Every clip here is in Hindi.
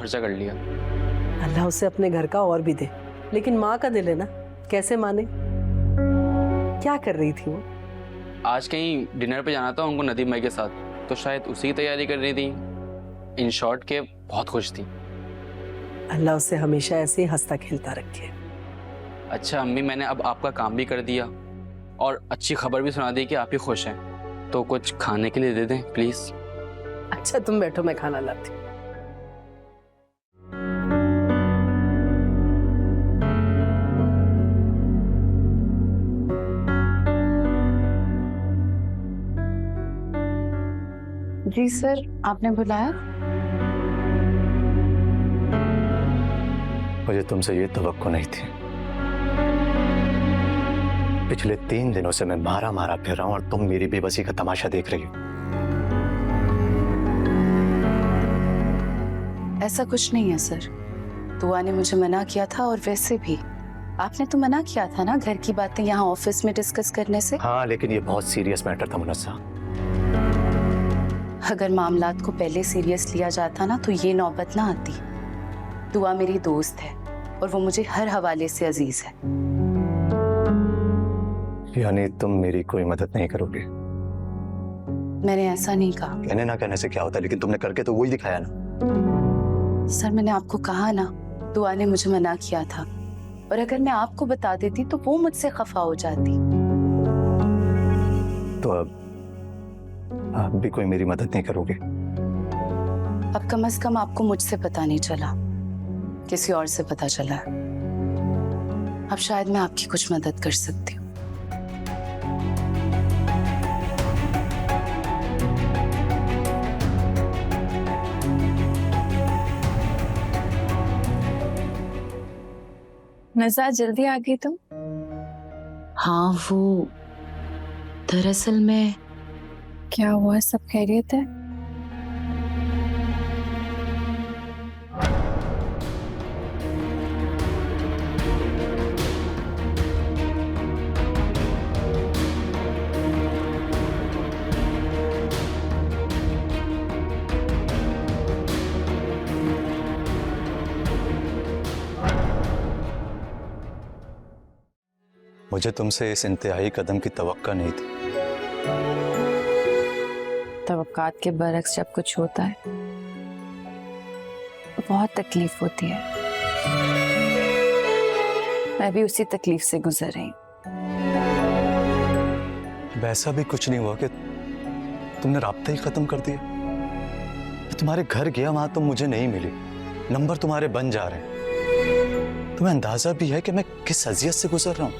खर्चा कर लिया। अल्लाह उसे अपने घर का और भी दे, लेकिन माँ का दिल है ना, कैसे माने। क्या कर रही थी वो? आज कहीं डिनर पे जाना था उनको नदीम भाई के साथ, तो शायद उसी की तैयारी कर रही थी। इन शॉर्ट के बहुत खुश थी। अल्लाह उसे हमेशा ऐसे ही हंसता खेलता रखे। अच्छा अम्मी, मैंने अब आपका काम भी कर दिया और अच्छी खबर भी सुना दी कि आप ही खुश हैं, तो कुछ खाने के लिए दे दें प्लीज। अच्छा तुम बैठो, मैं खाना लाती हूँ। जी सर, आपने बुलाया? मुझे तुमसे ये तवक्को नहीं थी। पिछले 3 दिनों से मैं मारा मारा फिर रहा हूं और तुम मेरी बेबसी का तमाशा देख रही हो। ऐसा कुछ नहीं है सर, दुआ ने मुझे मना किया था, और वैसे भी आपने तो मना किया था ना घर की बातें यहाँ ऑफिस में डिस्कस करने से। हाँ, लेकिन ये बहुत सीरियस मैटर था मुनस्सा। अगर मामलात को पहले सीरियस लिया जाता ना तो ये नौबत ना आती। दुआ मेरी दोस्त है और वो मुझे हर हवाले से अजीज है। यानी तुम मेरी कोई मदद नहीं करोगे? मैंने ऐसा नहीं कहा। कहने ना कहने से क्या होता है, लेकिन तुमने करके तो वही दिखाया ना। सर मैंने आपको कहा ना, दुआ ने मुझे मना किया था, और अगर मैं आपको बता देती तो वो मुझसे खफा हो जाती। तो अब आप भी कोई मेरी मदद नहीं करोगे? अब कम से कम आपको मुझसे पता नहीं चला, किसी और से पता चला। अब शायद मैं आपकी कुछ मदद कर सकती हूँ। नज़ा, जल्दी आ गई तुम? हाँ, वो दरअसल मैं। क्या हुआ, सब खैरियत है? मुझे तुमसे इस इंतहाई कदम की तवक्का नहीं थी। तवक्कात के बरक्स जब कुछ होता है बहुत तकलीफ होती है। मैं भी उसी तकलीफ से गुजर रही हूँ। वैसा भी कुछ नहीं हुआ कि तुमने राब्ता ही खत्म कर दिया। तुम्हारे घर गया, वहां तुम मुझे नहीं मिली, नंबर तुम्हारे बन जा रहे हैं। तुम्हें अंदाजा भी है कि मैं किस अजियत से गुजर रहा हूं?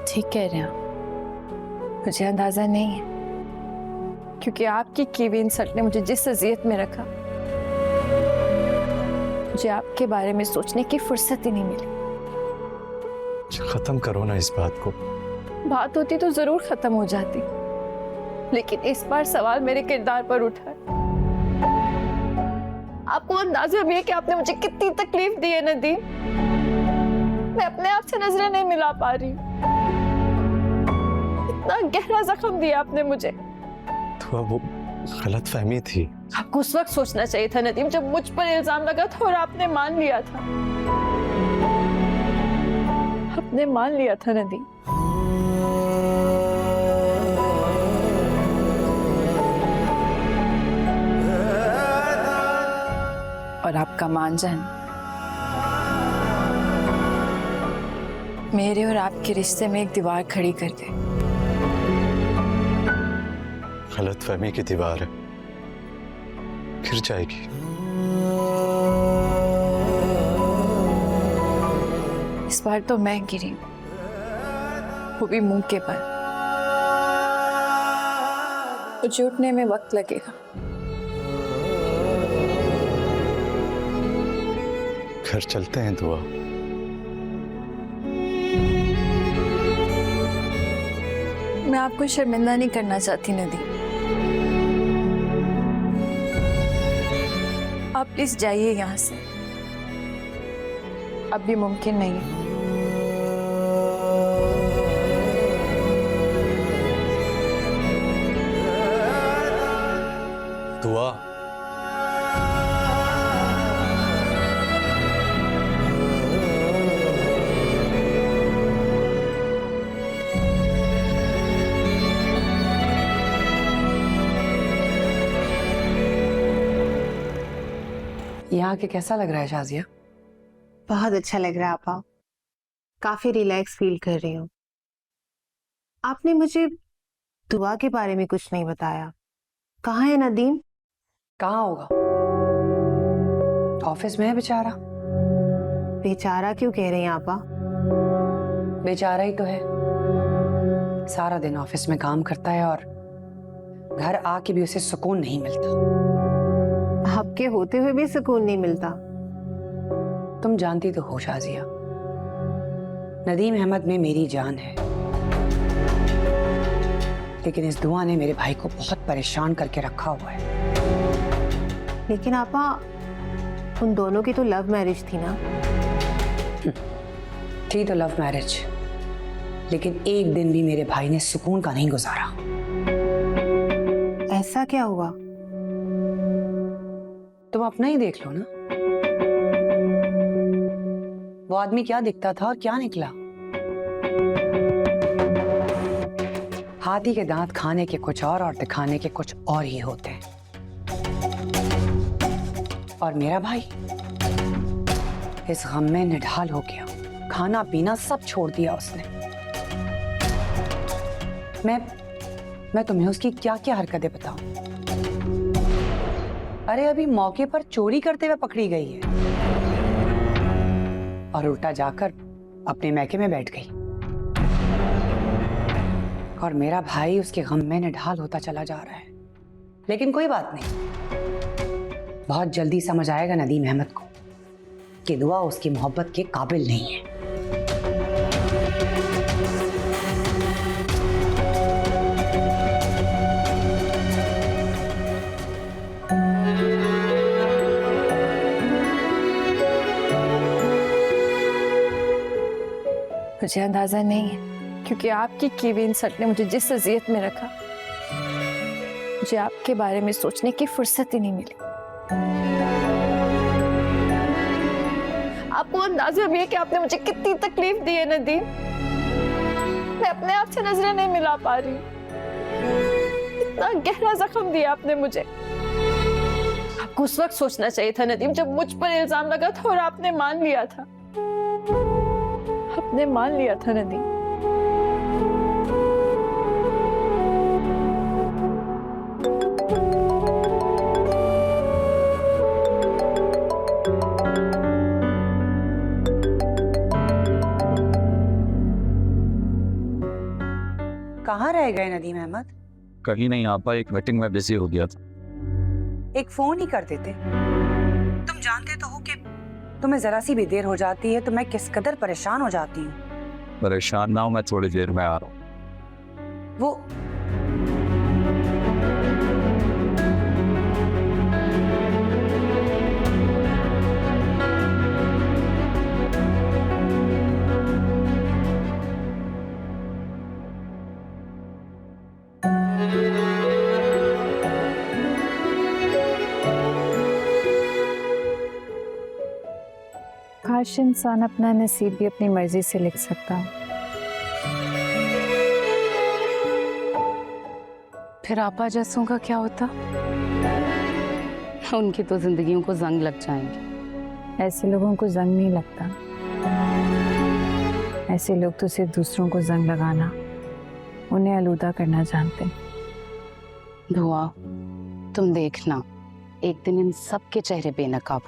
ठीक कह रहे हैं आप, मुझे अंदाजा नहीं है, क्योंकि आपकी की हुई इंसल्ट ने मुझे जिस अजियत में रखा, मुझे आपके बारे में सोचने की फुर्सत ही नहीं मिली। खत्म करो ना इस बात को। बात होती तो जरूर खत्म हो जाती, लेकिन इस बार सवाल मेरे किरदार पर उठा है। आपको अंदाजा भी है कि आपने मुझे कितनी तकलीफ दी है नदीम। मैं अपने आप से नजरें नहीं मिला पा रही हूँ। इतना गहरा जख्म दिया आपने मुझे। तो वो गलत फहमी थी। आपको उस वक्त सोचना चाहिए था नदीम, जब मुझ पर इल्जाम लगा था और आपने मान लिया था। आपने मान लिया था नदीम। और आपका मान जाना मेरे और आपके रिश्ते में एक दीवार खड़ी कर गई। गलत फहमी की दीवार है, गिर जाएगी। इस बार तो मैं गिरी, वो भी मुंह के बल। मुझे उठने में वक्त लगेगा। घर चलते हैं दुआ। मैं आपको शर्मिंदा नहीं करना चाहती नदी। आप प्लीज जाइए यहाँ से, अब भी मुमकिन नहीं है। दुआ। यहाँ के कैसा लग रहा है शाजिया? बहुत अच्छा लग रहा है आपा, काफी रिलैक्स फील कर रही हूँ। आपने मुझे दुआ के बारे में कुछ नहीं बताया। कहाँ है नदीम? कहाँ होगा, ऑफिस में है बेचारा। बेचारा क्यों कह रहे हैं आपा? बेचारा ही तो है, सारा दिन ऑफिस में काम करता है और घर आके भी उसे सुकून नहीं मिलता। आपके होते हुए भी सुकून नहीं मिलता? तुम जानती तो हो शाजिया, नदीम अहमद में मेरी जान है, लेकिन इस दुआ ने मेरे भाई को बहुत परेशान करके रखा हुआ है। लेकिन आपा, उन दोनों की तो लव मैरिज थी ना? थी तो लव मैरिज, लेकिन एक दिन भी मेरे भाई ने सुकून का नहीं गुजारा। ऐसा क्या हुआ? तुम अपना ही देख लो ना, वो आदमी क्या दिखता था और क्या निकला। हाथी के दांत खाने के कुछ और दिखाने के कुछ और ही होते हैं। और मेरा भाई इस गम में निढाल हो गया, खाना पीना सब छोड़ दिया उसने। मैं तुम्हें उसकी क्या क्या हरकतें बताऊं? अरे अभी मौके पर चोरी करते हुए पकड़ी गई है और उल्टा जाकर अपने मैके में बैठ गई, और मेरा भाई उसके गम में निढाल होता चला जा रहा है। लेकिन कोई बात नहीं, बहुत जल्दी समझ आएगा नदीम अहमद को कि दुआ उसकी मोहब्बत के काबिल नहीं है। मुझे अंदाजा नहीं है, क्योंकि आपकी की हुई इंसल्ट ने मुझे जिस अजियत में रखा, मुझे आपके बारे में सोचने की फुर्सत ही नहीं मिली। आपको अंदाजा भी है कि आपने मुझे कितनी तकलीफ दी है नदीम। मैं अपने आप से नजरें नहीं मिला पा रही, इतना गहरा जख्म दिया आपने मुझे। आपको उस वक्त सोचना चाहिए था नदीम, जब मुझ पर इल्जाम लगा था और आपने मान लिया था। आपने मान लिया था नदीम। कहाँ रह गए नदीम अहमद? कहीं नहीं आपा, एक मीटिंग में बिजी हो गया था। एक फोन ही कर देते। तुम जानते तो हो कि तुम्हें जरा सी भी देर हो जाती है तो मैं किस कदर परेशान हो जाती हूँ। परेशान ना हो, मैं थोड़ी देर में आ रहा हूँ। वो काश इंसान अपना नसीब भी अपनी मर्जी से लिख सकता। फिर आपा जैसों का क्या होता? उनकी तो जिंदगियों को जंग लग जाएंगे। ऐसे लोगों को जंग नहीं लगता, ऐसे लोग तो सिर्फ दूसरों को जंग लगाना, उन्हें आलूदा करना जानते हैं। दुआ, तुम देखना, एक दिन इन सब के चेहरे बेनकाब